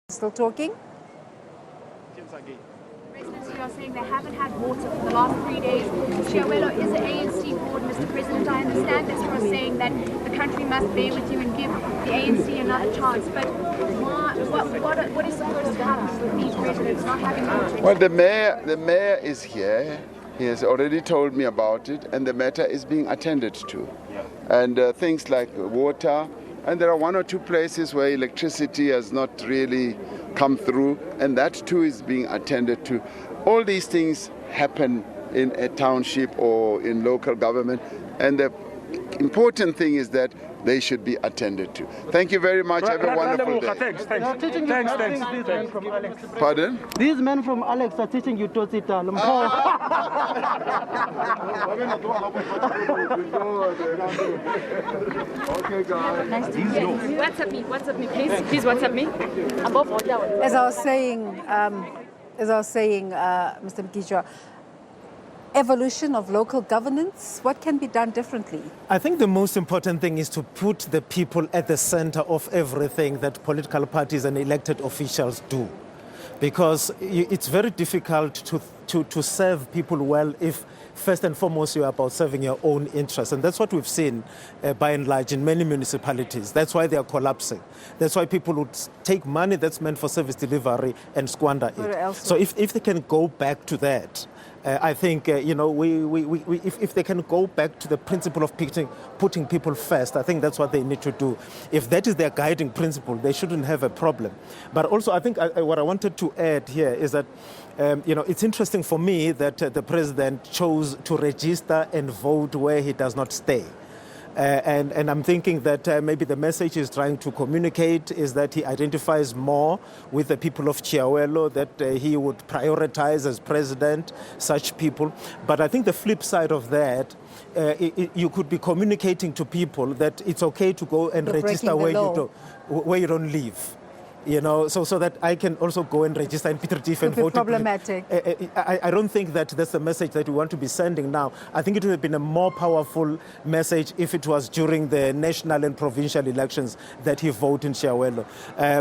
Still talking? Residents who are saying they haven't had water for the last 3 days. Chiawelo is an ANC board, Mr. President. I understand that you are saying that the country must bear with you and give the ANC another chance. But what is supposed to happen with these residents not having water? Well, the mayor is here. He has already told me about it, and the matter is being attended to. And things like water, and there are one or two places where electricity has not really come through, and that too is being attended to. All these things happen in a township or in local government, and the important thing is that they should be attended to. Thank you very much. Have a wonderful day. Thanks. Pardon? These men from Alex are teaching you Totsita. Okay, guys. Nice to meet you. WhatsApp me, please WhatsApp me. As I was saying, Mr. Mkhichwa, evolution of local governance, what can be done differently? I think the most important thing is to put the people at the center of everything that political parties and elected officials do. Because it's very difficult to serve people well if first and foremost you're about serving your own interests. And that's what we've seen by and large in many municipalities. That's why they are collapsing. That's why people would take money that's meant for service delivery and squander it. So if they can go back to that, I think, if they can go back to the principle of putting people first, I think that's what they need to do. If that is their guiding principle, they shouldn't have a problem. But also, I think what I wanted to add here is that, it's interesting for me that the president chose to register and vote where he does not stay. And I'm thinking that maybe the message he's trying to communicate is that he identifies more with the people of Chiawelo, that he would prioritize as president such people. But I think the flip side of that, you could be communicating to people that it's okay to go and register where you don't live. So that I can also go and register in Peter Tief and vote. Problematic. I don't think that that's the message that we want to be sending now. I think it would have been a more powerful message if it was during the national and provincial elections that he voted in Chiawelo.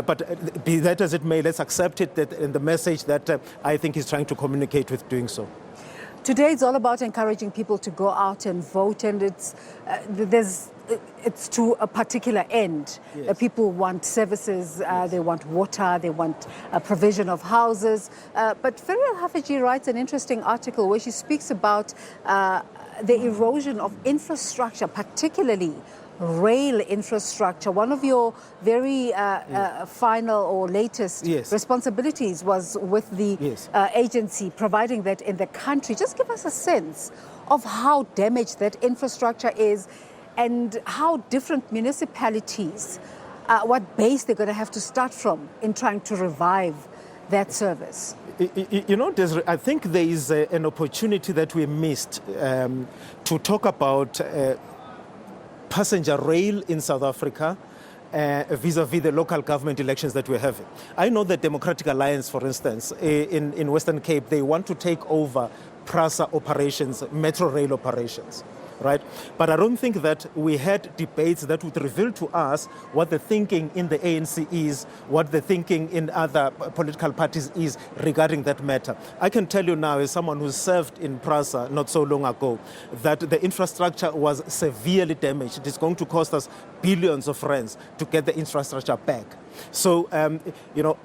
But be that as it may, let's accept it that in the message that I think he's trying to communicate with doing so. Today it's all about encouraging people to go out and vote, and it's to a particular end. Yes. People want services, they want water, they want a provision of houses. But Ferial Haffajee writes an interesting article where she speaks about the erosion of infrastructure, particularly rail infrastructure. One of your very final or latest responsibilities was with the agency providing that in the country. Just give us a sense of how damaged that infrastructure is and how different municipalities, what base they're going to have to start from in trying to revive that service. I think there is an opportunity that we missed to talk about passenger rail in South Africa vis-a-vis the local government elections that we're having. I know that Democratic Alliance, for instance, in Western Cape, they want to take over PRASA operations, metro rail operations. Right? But I don't think that we had debates that would reveal to us what the thinking in the ANC is, what the thinking in other political parties is regarding that matter. I can tell you now, as someone who served in PRASA not so long ago, that the infrastructure was severely damaged. It is going to cost us billions of rands to get the infrastructure back. So,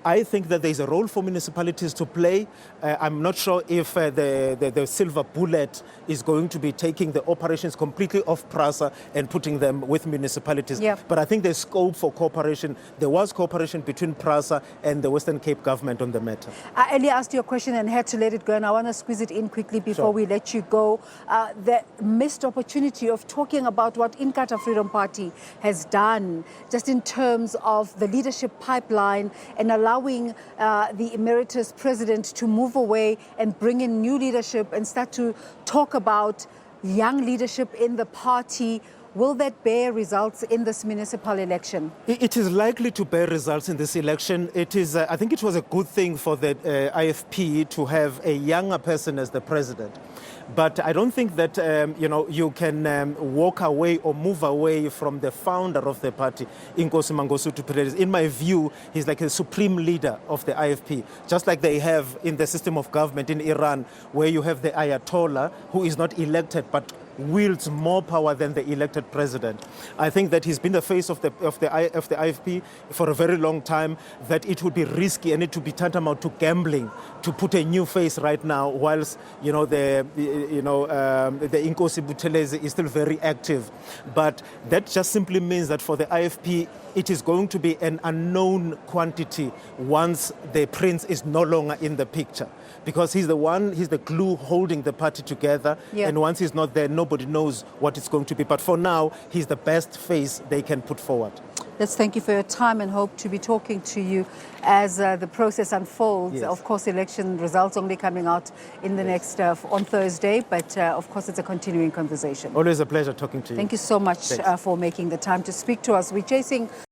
I think that there's a role for municipalities to play. I'm not sure if the silver bullet is going to be taking the operations completely off PRASA and putting them with municipalities. Yep. But I think there's scope for cooperation. There was cooperation between PRASA and the Western Cape government on the matter. I earlier asked you a question and had to let it go, and I want to squeeze it in quickly before we let you go. The missed opportunity of talking about what Inkatha Freedom Party has done, just in terms of the leadership pipeline and allowing the emeritus president to move away and bring in new leadership and start to talk about young leadership in the party. Will that bear results in this municipal election? It is likely to bear results in this election. It is, I think it was a good thing for the IFP to have a younger person as the president. But I don't think that you can walk away or move away from the founder of the party, Inkosi Mangosuthu Buthelezi. In my view, he's like a supreme leader of the IFP, just like they have in the system of government in Iran, where you have the Ayatollah, who is not elected but wields more power than the elected president. I think that he's been the face of the IFP for a very long time, that it would be risky and it would be tantamount to gambling to put a new face right now, whilst the Inkosi Buthelezi is still very active. But that just simply means that for the IFP, it is going to be an unknown quantity once the prince is no longer in the picture, because he's the glue holding the party together. Yeah. And once he's not there, nobody knows what it's going to be. But for now, he's the best face they can put forward. Let's thank you for your time and hope to be talking to you as the process unfolds. Yes. Of course, election results only coming out in the next, on Thursday, but of course it's a continuing conversation. Always a pleasure talking to you. Thank you so much Thanks. for making the time to speak to us. We're chasing